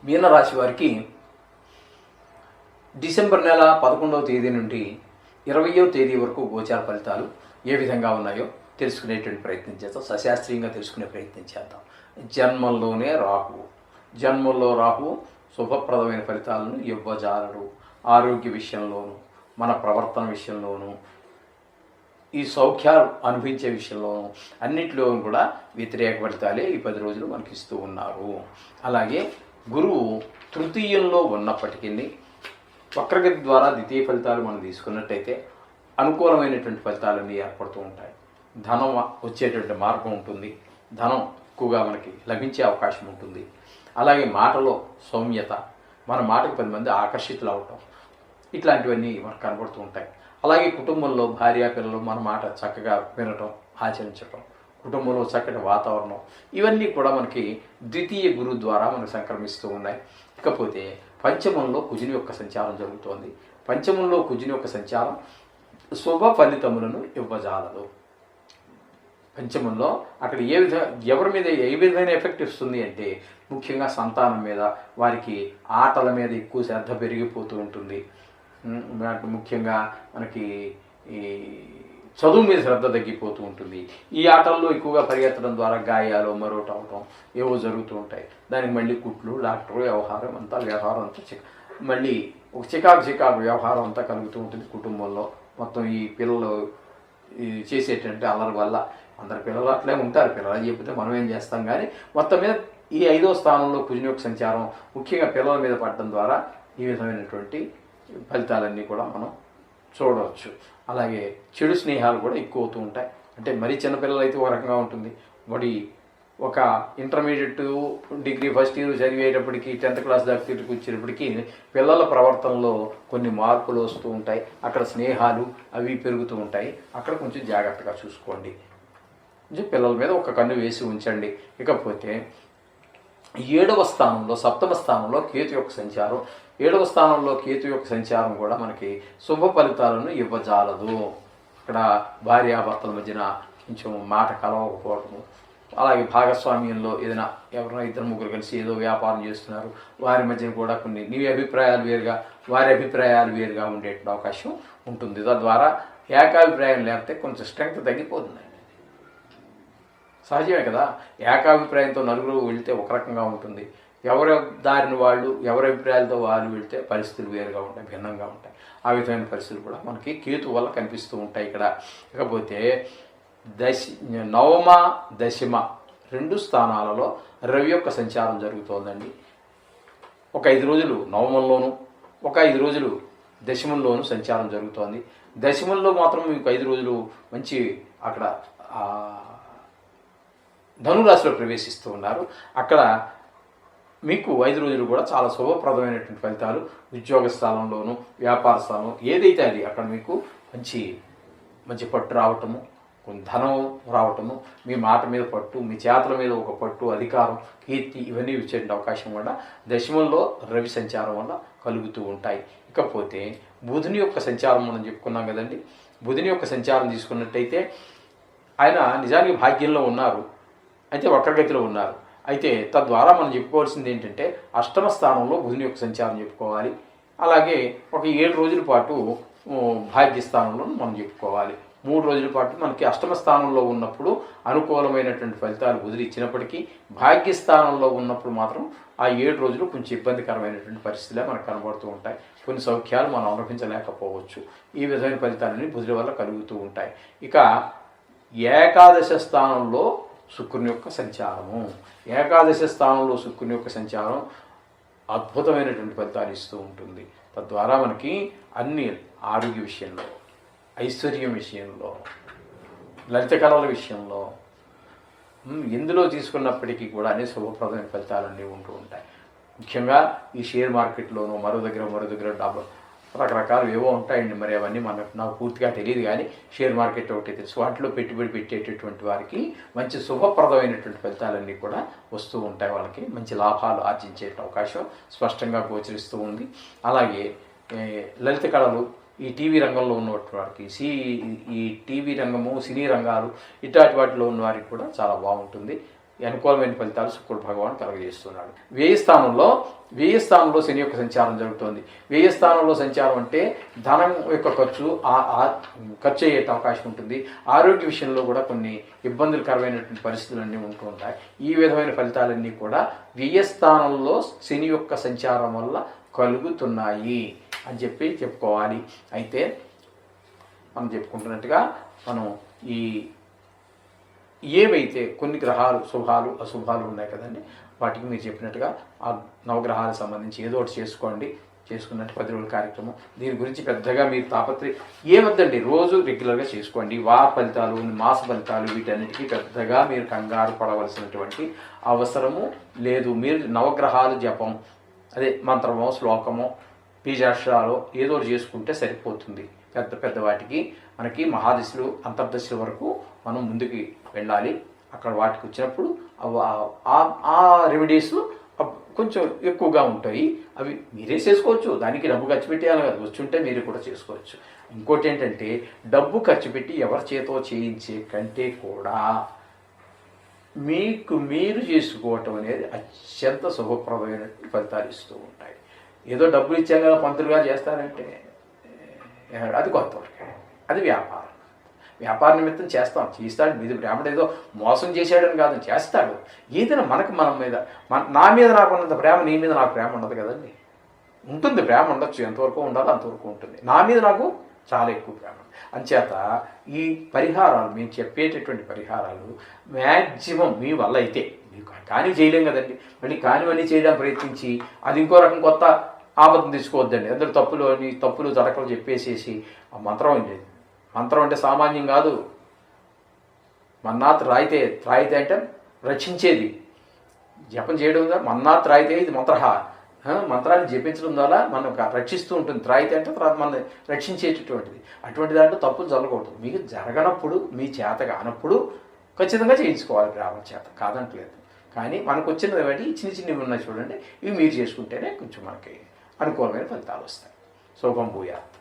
మీనరాశి వారికి డిసెంబర్ నెల 11వ తేదీ నుండి 20వ తేదీ వరకు గోచార ఫలితాలు ఏ విధంగా ఉన్నాయో తెలుసుకునేటువంటి ప్రయత్నం చేద్దాం. సశాస్త్రీయంగా తెలుసుకునే ప్రయత్నం చేద్దాం. జన్మల్లో రాహువు శుభప్రదమైన ఫలితాలను ఇవ్వజాలడు. ఆరోగ్య విషయంలోనూ, మన ప్రవర్తన విషయంలోనూ, ఈ సౌఖ్యాలు అనుభవించే విషయంలోనూ అన్నింటిలోనూ కూడా వ్యతిరేక ఫలితాలే ఈ 10 రోజులు మనకి ఇస్తూ ఉన్నారు. అలాగే గురువు తృతీయంలో ఉన్నప్పటికీ వక్రగతి ద్వారా ద్వితీయ ఫలితాలు మనం తీసుకున్నట్టయితే అనుకూలమైనటువంటి ఫలితాలన్నీ ఏర్పడుతూ ఉంటాయి. ధనం వచ్చేటువంటి మార్గం ఉంటుంది. ధనం ఎక్కువగా మనకి లభించే అవకాశం ఉంటుంది. అలాగే మాటలో సౌమ్యత, మన మాటకు 10 మంది ఆకర్షితులు అవటం, ఇట్లాంటివన్నీ మనకు కనబడుతూ ఉంటాయి. అలాగే కుటుంబంలో భార్య పిల్లలు మన మాట చక్కగా వినటం, ఆచరించటం, కుటుంబంలో చక్కటి వాతావరణం, ఇవన్నీ కూడా మనకి ద్వితీయ గురువు ద్వారా మనకు సంక్రమిస్తూ ఉన్నాయి. ఇకపోతే పంచమంలో కుజుని యొక్క సంచారం జరుగుతోంది. పంచమంలో కుజుని యొక్క సంచారం శుభ ఫలితములను ఇవ్వజాలదు. పంచమంలో అక్కడ ఎవరి మీద ఏ విధమైన ఎఫెక్ట్ ఇస్తుంది అంటే ముఖ్యంగా సంతానం మీద, వారికి ఆటల మీద ఎక్కువ శ్రద్ధ పెరిగిపోతూ ఉంటుంది. ముఖ్యంగా మనకి ఈ చదువు మీద శ్రద్ధ తగ్గిపోతూ ఉంటుంది. ఈ ఆటల్లో ఎక్కువగా పరిగెత్తడం ద్వారా గాయాలు మరొకటి అవటం ఏవో జరుగుతూ ఉంటాయి. దానికి మళ్ళీ కుట్లు, డాక్టరు, వ్యవహారం అంతా మళ్ళీ ఒక చికాకు వ్యవహారం అంతా కలుగుతూ ఉంటుంది కుటుంబంలో. మొత్తం ఈ పిల్లలు చేసేటువంటి అల్లరి వల్ల అందరి పిల్లలు అట్లే ఉంటారు. పిల్లలు చెప్తే మనం ఏం చేస్తాం. కానీ మొత్తం మీద ఈ 5వ స్థానంలో కుజుని యొక్క సంచారం ముఖ్యంగా పిల్లల మీద పడడం ద్వారా ఈ విధమైనటువంటి ఫలితాలన్నీ కూడా మనం చూడవచ్చు. అలాగే చెడు స్నేహాలు కూడా ఎక్కువ అవుతూ ఉంటాయి. అంటే మరీ చిన్నపిల్లలు అయితే ఒక రకంగా ఉంటుంది. మరి ఒక ఇంటర్మీడియట్, డిగ్రీ ఫస్ట్ ఇయర్ చదివేటప్పటికి 10th క్లాస్ దాకా తిరిగి వచ్చేటప్పటికి పిల్లల ప్రవర్తనలో కొన్ని మార్పులు వస్తూ ఉంటాయి. అక్కడ స్నేహాలు అవి పెరుగుతూ ఉంటాయి. అక్కడ కొంచెం జాగ్రత్తగా చూసుకోండి. పిల్లల మీద ఒక కన్ను వేసి ఉంచండి. ఇకపోతే 7వ స్థానంలో, 7వ స్థానంలో కేతు యొక్క సంచారం. 7వ స్థానంలో కేతు యొక్క సంచారం కూడా మనకి శుభ ఫలితాలను ఇవ్వజాలదు. ఇక్కడ భార్యాభర్తల మధ్యన కొంచెం మాట కలవకపోవటము, అలాగే భాగస్వామ్యంలో ఏదైనా ఎవరైనా 2-3 కలిసి ఏదో వ్యాపారం చేస్తున్నారు, వారి మధ్యన కూడా కొన్ని నీ అభిప్రాయాలు వేరుగా, వారి అభిప్రాయాలు వేరుగా ఉండే అవకాశం ఉంటుంది. తద్వారా ఏకాభిప్రాయం లేకపోతే కొంచెం స్ట్రెంగ్త్ తగ్గిపోతుంది. సహజమే కదా. ఏకాభిప్రాయంతో నలుగురు వెళితే ఒక రకంగా ఉంటుంది. ఎవరి దారిని వాళ్ళు, ఎవరి అభిప్రాయాలతో వాళ్ళు వెళితే పరిస్థితులు వేరుగా ఉంటాయి, భిన్నంగా ఉంటాయి. ఆ విధమైన పరిస్థితులు కూడా మనకి కేతు వల్ల కనిపిస్తూ ఉంటాయి ఇక్కడ. ఇకపోతే నవమ, దశమ 2 స్థానాలలో రవి యొక్క సంచారం జరుగుతోందండి. ఒక 5 రోజులు నవమంలోను, ఒక 5 రోజులు దశమంలోను సంచారం జరుగుతోంది. దశమంలో మాత్రం మీకు 5 రోజులు మంచి అక్కడ ధనురాశిలో ప్రవేశిస్తూ ఉన్నారు. అక్కడ మీకు 5 రోజులు కూడా చాలా శుభప్రదమైనటువంటి ఫలితాలు ఉద్యోగ స్థానంలోనూ, వ్యాపార స్థానం ఏదైతే అది అక్కడ మీకు మంచి పట్టు రావటము, కొంత ధనం రావటము, మీ మాట మీద పట్టు, మీ చేతుల మీద ఒక పట్టు, అధికారం, కీర్తి ఇవన్నీ వచ్చే అవకాశం కూడా దశమంలో రవి సంచారం వల్ల కలుగుతూ ఉంటాయి. ఇకపోతే బుధుని యొక్క సంచారం మనం చెప్పుకున్నాం కదండి. బుధుని యొక్క సంచారం తీసుకున్నట్టయితే ఆయన నిజానికి భాగ్యంలో ఉన్నారు, అయితే వక్రగతిలో ఉన్నారు. అయితే తద్వారా మనం చెప్పుకోవాల్సింది ఏంటంటే 8వ స్థానంలో బుధుని యొక్క సంచారం చెప్పుకోవాలి. అలాగే ఒక 7 రోజుల పాటు భాగ్యస్థానంలో మనం చెప్పుకోవాలి. 3 రోజుల పాటు మనకి 8వ స్థానంలో ఉన్నప్పుడు అనుకూలమైనటువంటి ఫలితాలు బుధుడు ఇచ్చినప్పటికీ భాగ్యస్థానంలో ఉన్నప్పుడు మాత్రం ఆ 7 రోజులు కొంచెం ఇబ్బందికరమైనటువంటి పరిస్థితులే మనకు కనబడుతూ ఉంటాయి. కొన్ని సౌఖ్యాలు మనం అనుభవించలేకపోవచ్చు. ఈ విధమైన ఫలితాలన్నీ బుధుడి వల్ల కలుగుతూ ఉంటాయి. ఇక ఏకాదశ స్థానంలో శుక్రుని యొక్క సంచారము. ఏకాదశ స్థానంలో శుక్రుని యొక్క సంచారం అద్భుతమైనటువంటి ఫలితాలు ఇస్తూ ఉంటుంది. తద్వారా మనకి అన్ని ఆరోగ్య విషయంలో, ఐశ్వర్యం విషయంలో, లలిత కళల విషయంలో ఎందులో తీసుకున్నప్పటికీ కూడా అన్ని శుభప్రదమైన ఫలితాలన్నీ ఉంటూ ఉంటాయి. ముఖ్యంగా ఈ షేర్ మార్కెట్లోనూ మరో దగ్గర డబ్బు రకరకాలు ఏవో ఉంటాయండి. మరి అవన్నీ నాకు పూర్తిగా తెలియదు. కానీ షేర్ మార్కెట్ ఒకటి తెలుసు. వాటిలో పెట్టుబడి పెట్టేటటువంటి వారికి మంచి శుభప్రదమైనటువంటి ఫలితాలన్నీ కూడా వస్తూ ఉంటాయి. వాళ్ళకి మంచి లాభాలు ఆర్జించే అవకాశం స్పష్టంగా గోచరిస్తూ ఉంది. అలాగే లలిత కళలు, ఈ టీవీ రంగంలో ఉన్నటువంటి వారికి, ఈ టీవీ రంగము, సినీ రంగాలు ఇట్లాంటి వాటిలో ఉన్న వారికి కూడా చాలా బాగుంటుంది. అనుకూలమైన ఫలితాలు శుక్రుడు భగవాన్ కలుగజేస్తున్నాడు. వ్యయ స్థానంలో శని యొక్క సంచారం జరుగుతోంది. వ్యయ స్థానంలో సంచారం అంటే ధనం యొక్క ఖర్చు అయ్యే అవకాశం ఉంటుంది. ఆరోగ్య విషయంలో కూడా కొన్ని ఇబ్బందులకరమైనటువంటి పరిస్థితులన్నీ ఉంటూ ఉంటాయి. ఈ విధమైన ఫలితాలన్నీ కూడా వ్యయ స్థానంలో శని యొక్క సంచారం వల్ల కలుగుతున్నాయి అని చెప్పుకోవాలి. అయితే మనం చెప్పుకుంటున్నట్టుగా మనం ఏవైతే కొన్ని గ్రహాలు శుభాలు అశుభాలు ఉన్నాయి కదండి, వాటికి మీరు చెప్పినట్టుగా ఆ నవగ్రహాలకు సంబంధించి ఏదో ఒకటి చేసుకున్నట్టు 10 రోజుల కార్యక్రమం. దీని గురించి పెద్దగా మీరు ఏమద్దండి, రోజు రెగ్యులర్గా చేసుకోండి. వార ఫలితాలు, మాస ఫలితాలు, వీటన్నిటికీ పెద్దగా మీరు కంగారు పడవలసినటువంటి అవసరము లేదు. మీరు నవగ్రహాలు జపం, అదే మంత్రమో శ్లోకమో బీజాక్షరాలు ఏదో చేసుకుంటే సరిపోతుంది. పెద్ద వాటికి మనకి మహాదశలు అంతర్దశల వరకు మనం ముందుకు వెళ్ళాలి. అక్కడ వాటికి వచ్చినప్పుడు ఆ రెమెడీస్ కొంచెం ఎక్కువగా ఉంటాయి. అవి మీరే చేసుకోవచ్చు. దానికి డబ్బు ఖర్చు పెట్టేయాలి కదా, వచ్చుంటే మీరు కూడా చేసుకోవచ్చు. ఇంకోటి ఏంటంటే, డబ్బు ఖర్చు పెట్టి ఎవరి చేతో చేయించే కంటే కూడా మీకు మీరు చేసుకోవటం అనేది అత్యంత శుభప్రదమైన ఫలితాలు ఇస్తూ ఉంటాయి. ఏదో డబ్బులు ఇచ్చాం కదా పంతులుగా చేస్తారంటే అది కొత్తవరకే, అది వ్యాపార నిమిత్తం చేస్తాడు. మీది బ్రాహ్మణుడు ఏదో మోసం చేశాడని కాదు, చేస్తాడు. ఏదైనా మన మీద నా మీద నాకు ఉన్నంత ప్రేమ నీ మీద నాకు ప్రేమ ఉండదు కదండి. ఉంటుంది, ప్రేమ ఉండొచ్చు, ఎంతవరకు ఉండాలో అంతవరకు ఉంటుంది. నా మీద నాకు చాలా ఎక్కువ ప్రేమ. అంచేత ఈ పరిహారాలు, మేము చెప్పేటటువంటి పరిహారాలు మ్యాక్సిమం మీ వల్ల అయితే, మీకు కానీ చేయలేం కదండి. మళ్ళీ కానివన్నీ చేయడానికి ప్రయత్నించి అది ఇంకో రకం కొత్త ఆపదను తెచ్చుకోవద్దండి. అందరూ తప్పులు జరకలు చెప్పేసేసి ఆ మంత్రం లేదు. మంత్రం అంటే సామాన్యం కాదు. మన్నాత్ రాయితే అంటే రక్షించేది. జపం చేయడం ఉందా, మన్నాత్ రాయితే ఇది మంత్రాన్ని జపించడం ద్వారా మనం రక్షిస్తూ ఉంటుంది. త్రాయితే అంటే మన రక్షించేటటువంటిది. అటువంటి దాంట్లో తప్పులు జరగకూడదు. మీకు జరగనప్పుడు, మీ చేత కానప్పుడు ఖచ్చితంగా చేయించుకోవాలి బ్రాహ్మణ చేత, కాదంటలేదు. కానీ మనకు వచ్చినది బట్టి చిన్నవి ఉన్నాయి చూడండి, ఇవి మీరు చేసుకుంటేనే కొంచెం మనకి అనుకూలమైన ఫలితాలు వస్తాయి. శుభం భూయాత్.